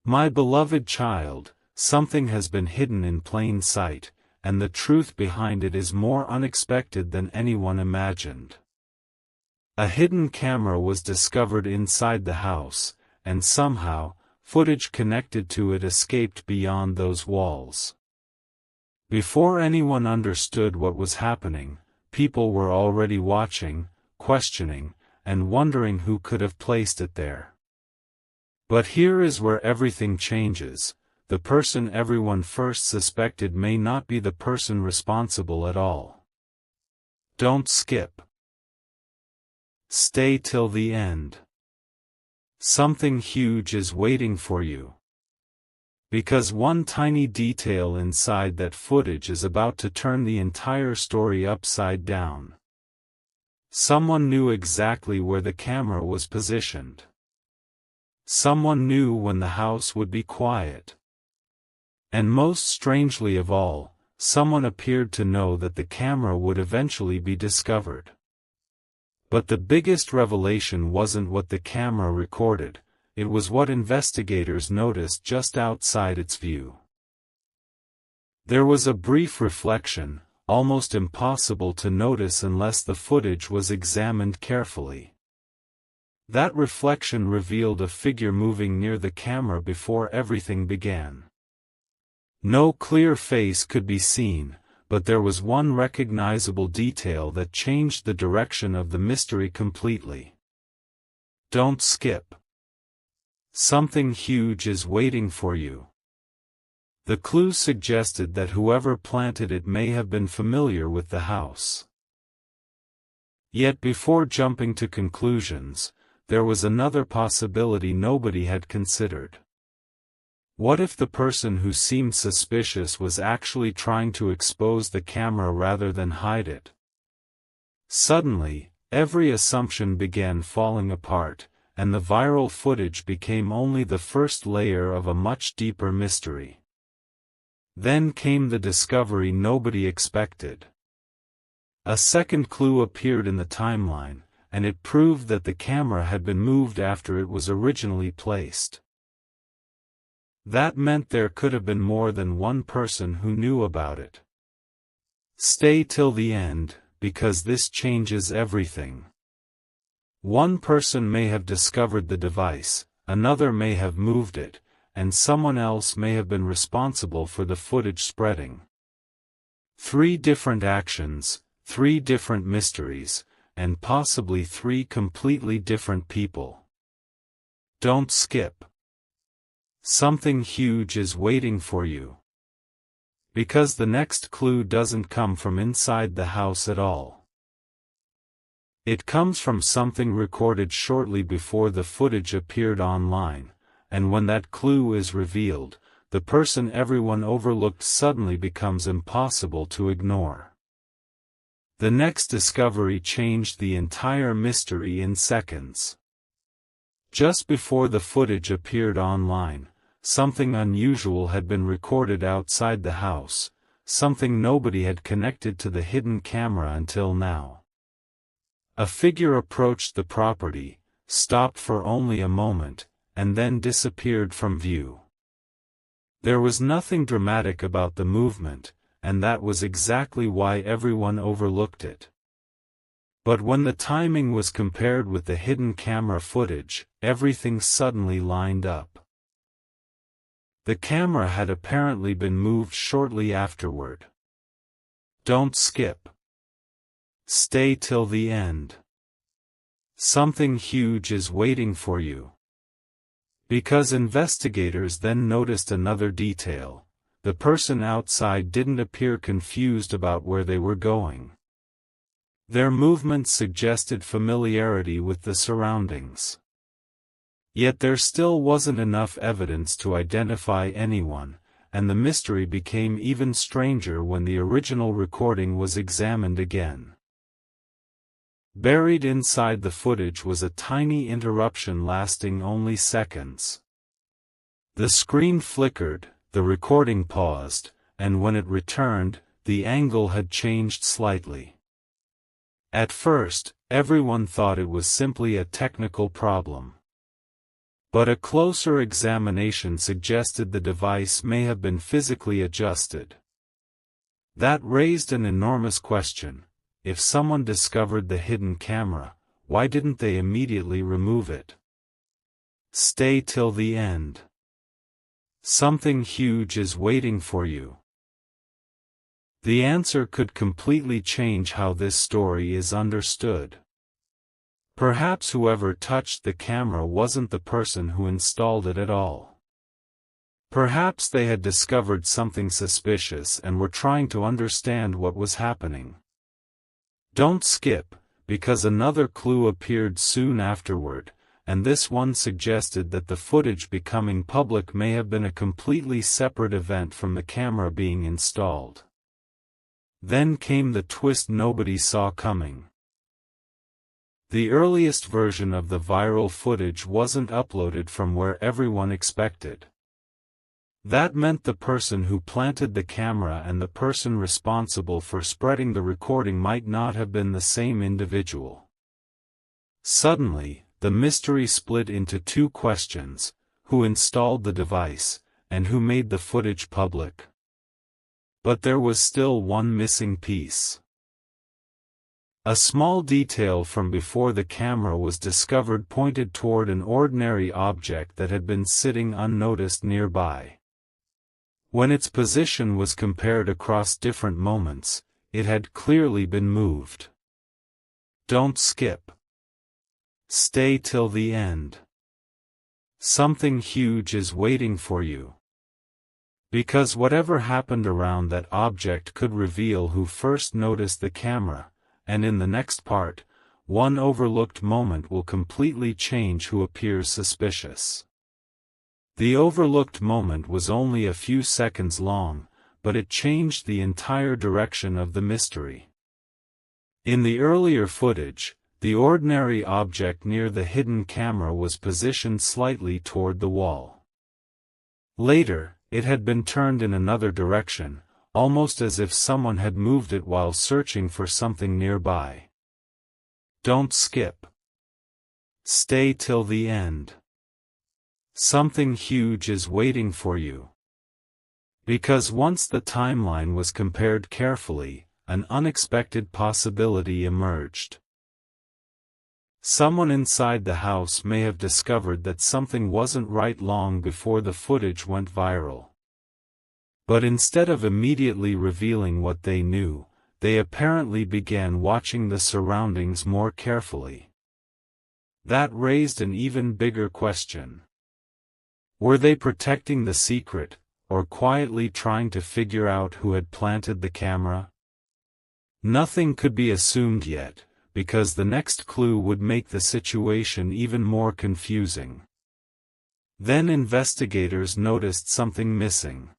My beloved child, something has been hidden in plain sight, and the truth behind it is more unexpected than anyone imagined. A hidden camera was discovered inside the house, and somehow, footage connected to it escaped beyond those walls. Before anyone understood what was happening, people were already watching, questioning, and wondering who could have placed it there. But here is where everything changes. The person everyone first suspected may not be the person responsible at all. Don't skip. Stay till the end. Something huge is waiting for you. Because one tiny detail inside that footage is about to turn the entire story upside down. Someone knew exactly where the camera was positioned. Someone knew when the house would be quiet. And most strangely of all, someone appeared to know that the camera would eventually be discovered. But the biggest revelation wasn't what the camera recorded, it was what investigators noticed just outside its view. There was a brief reflection, almost impossible to notice unless the footage was examined carefully. That reflection revealed a figure moving near the camera before everything began. No clear face could be seen, but there was one recognizable detail that changed the direction of the mystery completely. Don't skip. Something huge is waiting for you. The clue suggested that whoever planted it may have been familiar with the house. Yet before jumping to conclusions, there was another possibility nobody had considered. What if the person who seemed suspicious was actually trying to expose the camera rather than hide it? Suddenly, every assumption began falling apart, and the viral footage became only the first layer of a much deeper mystery. Then came the discovery nobody expected. A second clue appeared in the timeline, and it proved that the camera had been moved after it was originally placed. That meant there could have been more than one person who knew about it. Stay till the end, because this changes everything. One person may have discovered the device, another may have moved it, and someone else may have been responsible for the footage spreading. 3 different actions, 3 different mysteries, and possibly 3 completely different people. Don't skip. Something huge is waiting for you. Because the next clue doesn't come from inside the house at all. It comes from something recorded shortly before the footage appeared online, and when that clue is revealed, the person everyone overlooked suddenly becomes impossible to ignore. The next discovery changed the entire mystery in seconds. Just before the footage appeared online, something unusual had been recorded outside the house, something nobody had connected to the hidden camera until now. A figure approached the property, stopped for only a moment, and then disappeared from view. There was nothing dramatic about the movement, and that was exactly why everyone overlooked it. But when the timing was compared with the hidden camera footage, everything suddenly lined up. The camera had apparently been moved shortly afterward. Don't skip. Stay till the end. Something huge is waiting for you. Because investigators then noticed another detail. The person outside didn't appear confused about where they were going. Their movements suggested familiarity with the surroundings. Yet there still wasn't enough evidence to identify anyone, and the mystery became even stranger when the original recording was examined again. Buried inside the footage was a tiny interruption lasting only seconds. The screen flickered, the recording paused, and when it returned, the angle had changed slightly. At first, everyone thought it was simply a technical problem. But a closer examination suggested the device may have been physically adjusted. That raised an enormous question. If someone discovered the hidden camera, why didn't they immediately remove it? Stay till the end. Something huge is waiting for you. The answer could completely change how this story is understood. Perhaps whoever touched the camera wasn't the person who installed it at all. Perhaps they had discovered something suspicious and were trying to understand what was happening. Don't skip, because another clue appeared soon afterward, and this one suggested that the footage becoming public may have been a completely separate event from the camera being installed. Then came the twist nobody saw coming. The earliest version of the viral footage wasn't uploaded from where everyone expected. That meant the person who planted the camera and the person responsible for spreading the recording might not have been the same individual. Suddenly, the mystery split into two questions: who installed the device, and who made the footage public? But there was still one missing piece. A small detail from before the camera was discovered pointed toward an ordinary object that had been sitting unnoticed nearby. When its position was compared across different moments, it had clearly been moved. Don't skip. Stay till the end. Something huge is waiting for you. Because whatever happened around that object could reveal who first noticed the camera, and in the next part, one overlooked moment will completely change who appears suspicious. The overlooked moment was only a few seconds long, but it changed the entire direction of the mystery. In the earlier footage, the ordinary object near the hidden camera was positioned slightly toward the wall. Later, it had been turned in another direction, almost as if someone had moved it while searching for something nearby. Don't skip. Stay till the end. Something huge is waiting for you. Because once the timeline was compared carefully, an unexpected possibility emerged. Someone inside the house may have discovered that something wasn't right long before the footage went viral. But instead of immediately revealing what they knew, they apparently began watching the surroundings more carefully. That raised an even bigger question. Were they protecting the secret, or quietly trying to figure out who had planted the camera? Nothing could be assumed yet, because the next clue would make the situation even more confusing. Then investigators noticed something missing.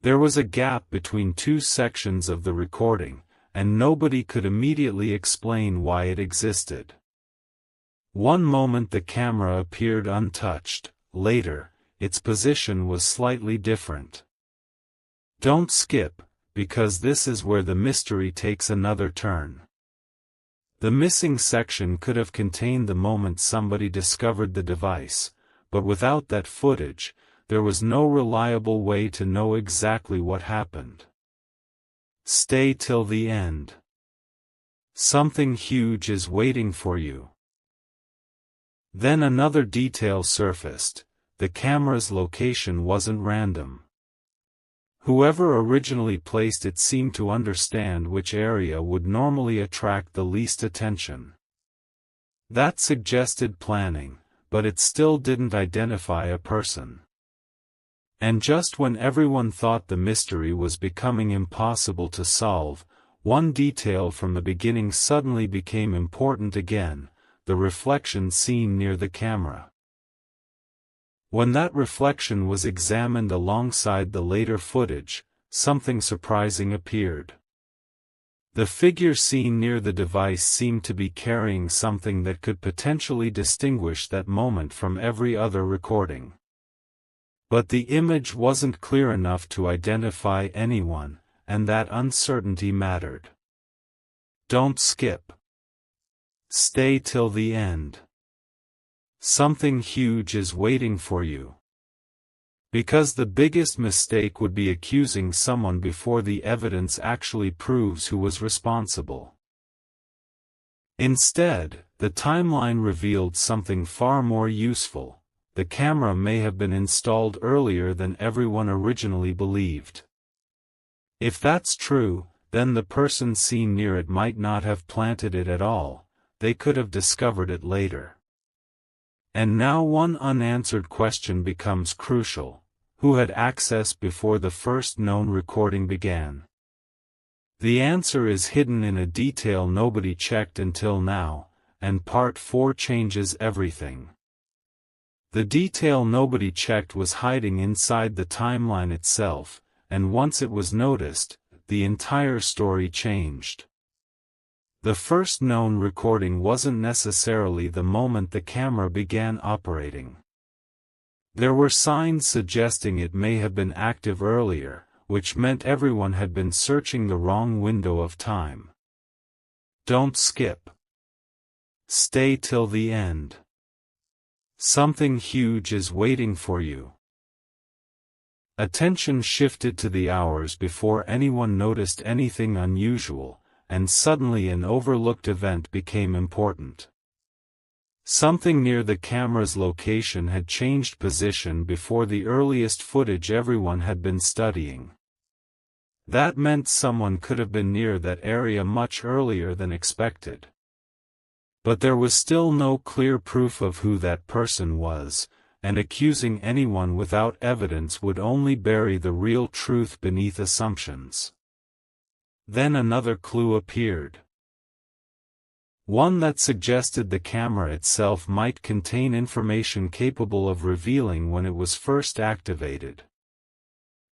There was a gap between two sections of the recording, and nobody could immediately explain why it existed. One moment the camera appeared untouched, later, its position was slightly different. Don't skip, because this is where the mystery takes another turn. The missing section could have contained the moment somebody discovered the device, but without that footage, there was no reliable way to know exactly what happened. Stay till the end. Something huge is waiting for you. Then another detail surfaced: the camera's location wasn't random. Whoever originally placed it seemed to understand which area would normally attract the least attention. That suggested planning, but it still didn't identify a person. And just when everyone thought the mystery was becoming impossible to solve, one detail from the beginning suddenly became important again: the reflection seen near the camera. When that reflection was examined alongside the later footage, something surprising appeared. The figure seen near the device seemed to be carrying something that could potentially distinguish that moment from every other recording. But the image wasn't clear enough to identify anyone, and that uncertainty mattered. Don't skip. Stay till the end. Something huge is waiting for you. Because the biggest mistake would be accusing someone before the evidence actually proves who was responsible. Instead, the timeline revealed something far more useful. The camera may have been installed earlier than everyone originally believed. If that's true, then the person seen near it might not have planted it at all, they could have discovered it later. And now one unanswered question becomes crucial. Who had access before the first known recording began? The answer is hidden in a detail nobody checked until now, and Part 4 changes everything. The detail nobody checked was hiding inside the timeline itself, and once it was noticed, the entire story changed. The first known recording wasn't necessarily the moment the camera began operating. There were signs suggesting it may have been active earlier, which meant everyone had been searching the wrong window of time. Don't skip. Stay till the end. Something huge is waiting for you. Attention shifted to the hours before anyone noticed anything unusual, and suddenly an overlooked event became important. Something near the camera's location had changed position before the earliest footage everyone had been studying. That meant someone could have been near that area much earlier than expected. But there was still no clear proof of who that person was, and accusing anyone without evidence would only bury the real truth beneath assumptions. Then another clue appeared. One that suggested the camera itself might contain information capable of revealing when it was first activated.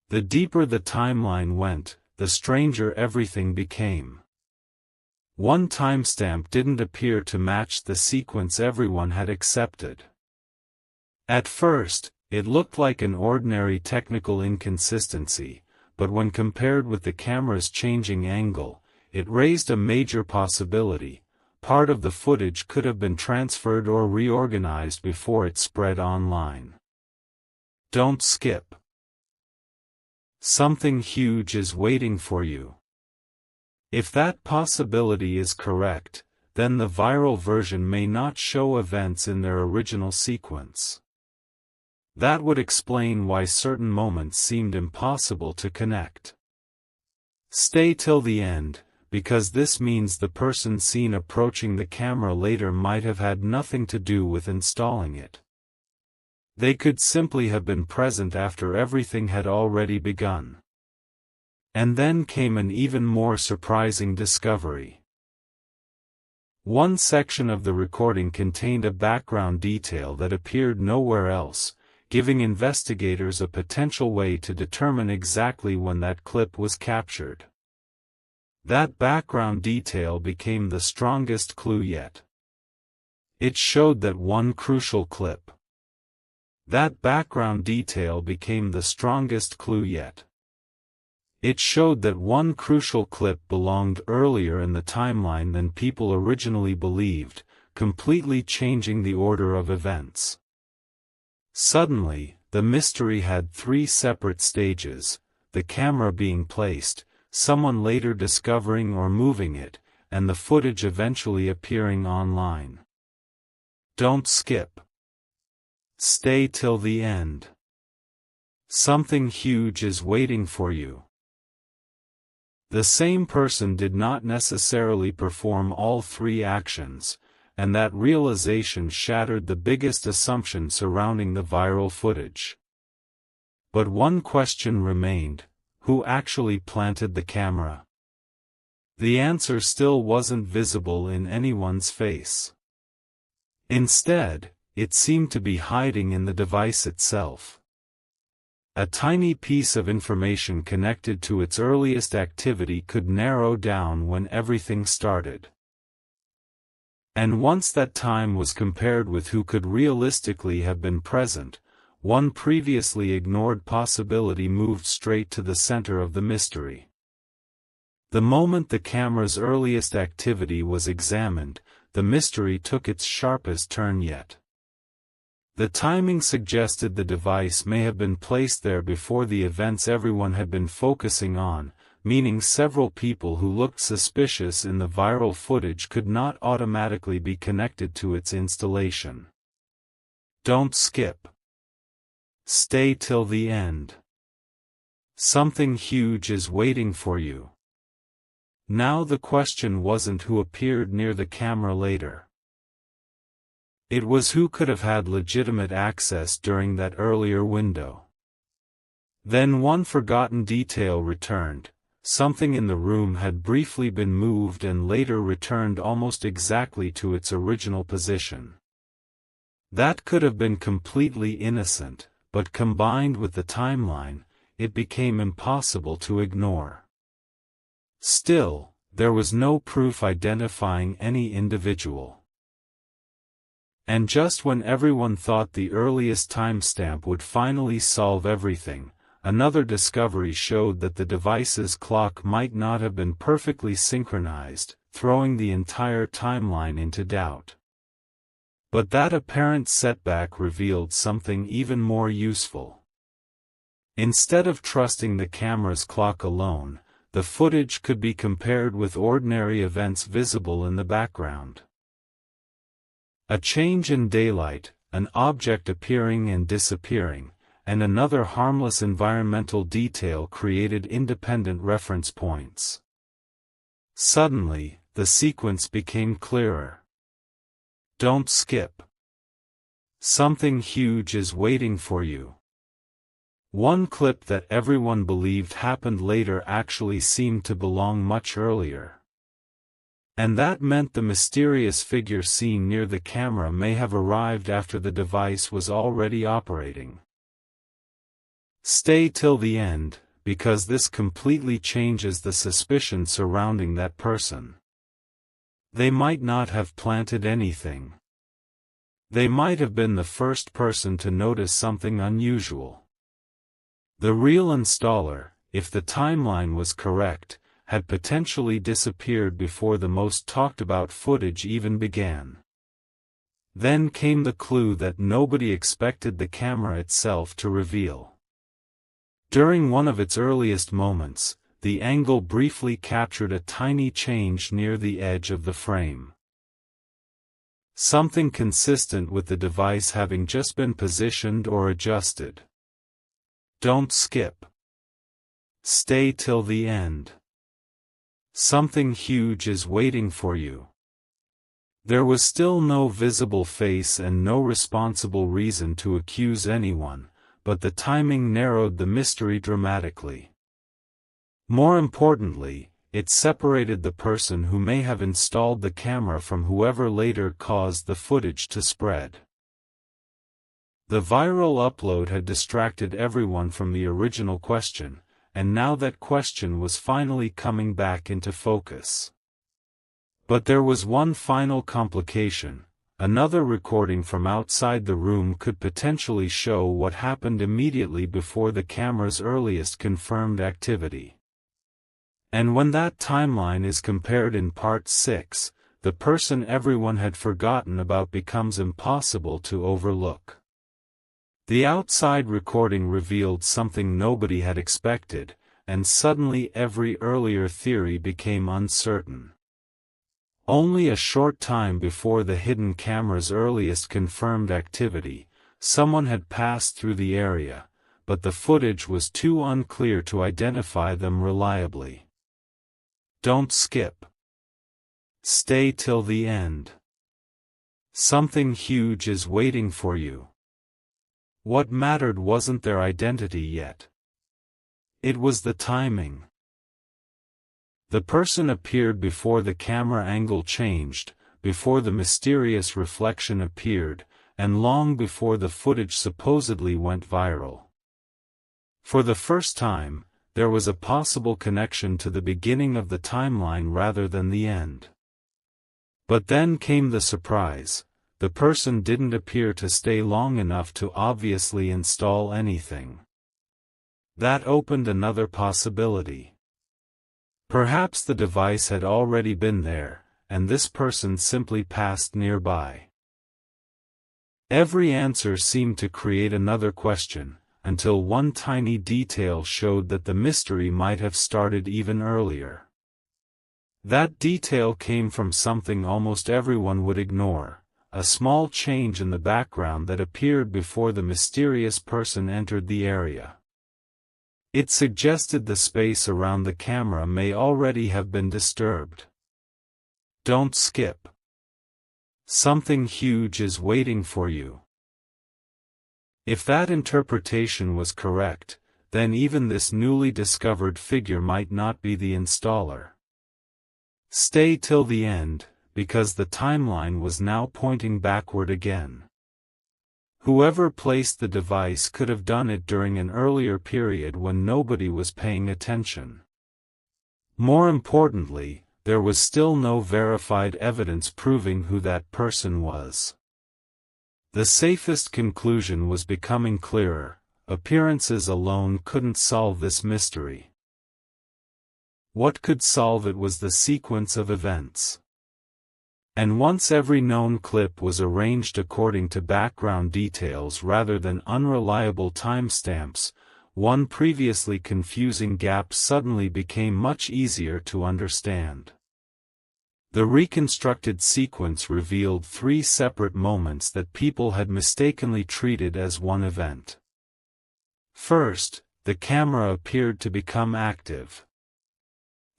The deeper the timeline went, the stranger everything became. One timestamp didn't appear to match the sequence everyone had accepted. At first, it looked like an ordinary technical inconsistency, but when compared with the camera's changing angle, it raised a major possibility. Part of the footage could have been transferred or reorganized before it spread online. Don't skip. Something huge is waiting for you. If that possibility is correct, then the viral version may not show events in their original sequence. That would explain why certain moments seemed impossible to connect. Stay till the end, because this means the person seen approaching the camera later might have had nothing to do with installing it. They could simply have been present after everything had already begun. And then came an even more surprising discovery. One section of the recording contained a background detail that appeared nowhere else, giving investigators a potential way to determine exactly when that clip was captured. That background detail became the strongest clue yet. It showed that one crucial clip. That background detail became the strongest clue yet. It showed that one crucial clip belonged earlier in the timeline than people originally believed, completely changing the order of events. Suddenly, the mystery had three separate stages: the camera being placed, someone later discovering or moving it, and the footage eventually appearing online. Don't skip. Stay till the end. Something huge is waiting for you. The same person did not necessarily perform all three actions, and that realization shattered the biggest assumption surrounding the viral footage. But one question remained: who actually planted the camera? The answer still wasn't visible in anyone's face. Instead, it seemed to be hiding in the device itself. A tiny piece of information connected to its earliest activity could narrow down when everything started. And once that time was compared with who could realistically have been present, one previously ignored possibility moved straight to the center of the mystery. The moment the camera's earliest activity was examined, the mystery took its sharpest turn yet. The timing suggested the device may have been placed there before the events everyone had been focusing on, meaning several people who looked suspicious in the viral footage could not automatically be connected to its installation. Don't skip. Stay till the end. Something huge is waiting for you. Now the question wasn't who appeared near the camera later. It was who could have had legitimate access during that earlier window. Then one forgotten detail returned. Something in the room had briefly been moved and later returned almost exactly to its original position. That could have been completely innocent, but combined with the timeline, it became impossible to ignore. Still, there was no proof identifying any individual. And just when everyone thought the earliest timestamp would finally solve everything, another discovery showed that the device's clock might not have been perfectly synchronized, throwing the entire timeline into doubt. But that apparent setback revealed something even more useful. Instead of trusting the camera's clock alone, the footage could be compared with ordinary events visible in the background. A change in daylight, an object appearing and disappearing, and another harmless environmental detail created independent reference points. Suddenly, the sequence became clearer. Don't skip. Something huge is waiting for you. One clip that everyone believed happened later actually seemed to belong much earlier. And that meant the mysterious figure seen near the camera may have arrived after the device was already operating. Stay till the end, because this completely changes the suspicion surrounding that person. They might not have planted anything. They might have been the first person to notice something unusual. The real installer, if the timeline was correct, had potentially disappeared before the most talked-about footage even began. Then came the clue that nobody expected the camera itself to reveal. During one of its earliest moments, the angle briefly captured a tiny change near the edge of the frame. Something consistent with the device having just been positioned or adjusted. Don't skip. Stay till the end. Something huge is waiting for you. There was still no visible face and no responsible reason to accuse anyone, but the timing narrowed the mystery dramatically. More importantly, it separated the person who may have installed the camera from whoever later caused the footage to spread. The viral upload had distracted everyone from the original question, and now that question was finally coming back into focus. But there was one final complication. Another recording from outside the room could potentially show what happened immediately before the camera's earliest confirmed activity. And when that timeline is compared in Part 6, the person everyone had forgotten about becomes impossible to overlook. The outside recording revealed something nobody had expected, and suddenly every earlier theory became uncertain. Only a short time before the hidden camera's earliest confirmed activity, someone had passed through the area, but the footage was too unclear to identify them reliably. Don't skip. Stay till the end. Something huge is waiting for you. What mattered wasn't their identity yet. It was the timing. The person appeared before the camera angle changed, before the mysterious reflection appeared, and long before the footage supposedly went viral. For the first time, there was a possible connection to the beginning of the timeline rather than the end. But then came the surprise. The person didn't appear to stay long enough to obviously install anything. That opened another possibility. Perhaps the device had already been there, and this person simply passed nearby. Every answer seemed to create another question, until one tiny detail showed that the mystery might have started even earlier. That detail came from something almost everyone would ignore, a small change in the background that appeared before the mysterious person entered the area. It suggested the space around the camera may already have been disturbed. Don't skip. Something huge is waiting for you. If that interpretation was correct, then even this newly discovered figure might not be the installer. Stay till the end, because the timeline was now pointing backward again. Whoever placed the device could have done it during an earlier period when nobody was paying attention. More importantly, there was still no verified evidence proving who that person was. The safest conclusion was becoming clearer: appearances alone couldn't solve this mystery. What could solve it was the sequence of events. And once every known clip was arranged according to background details rather than unreliable timestamps, one previously confusing gap suddenly became much easier to understand. The reconstructed sequence revealed 3 separate moments that people had mistakenly treated as one event. First, the camera appeared to become active.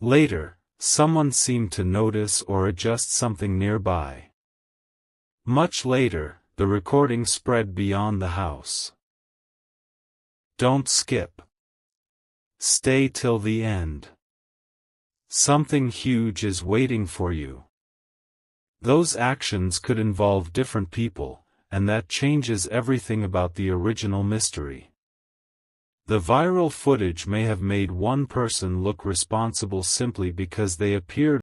Later, someone seemed to notice or adjust something nearby. Much later, the recording spread beyond the house. Don't skip. Stay till the end. Something huge is waiting for you. Those actions could involve different people, and that changes everything about the original mystery. The viral footage may have made one person look responsible simply because they appeared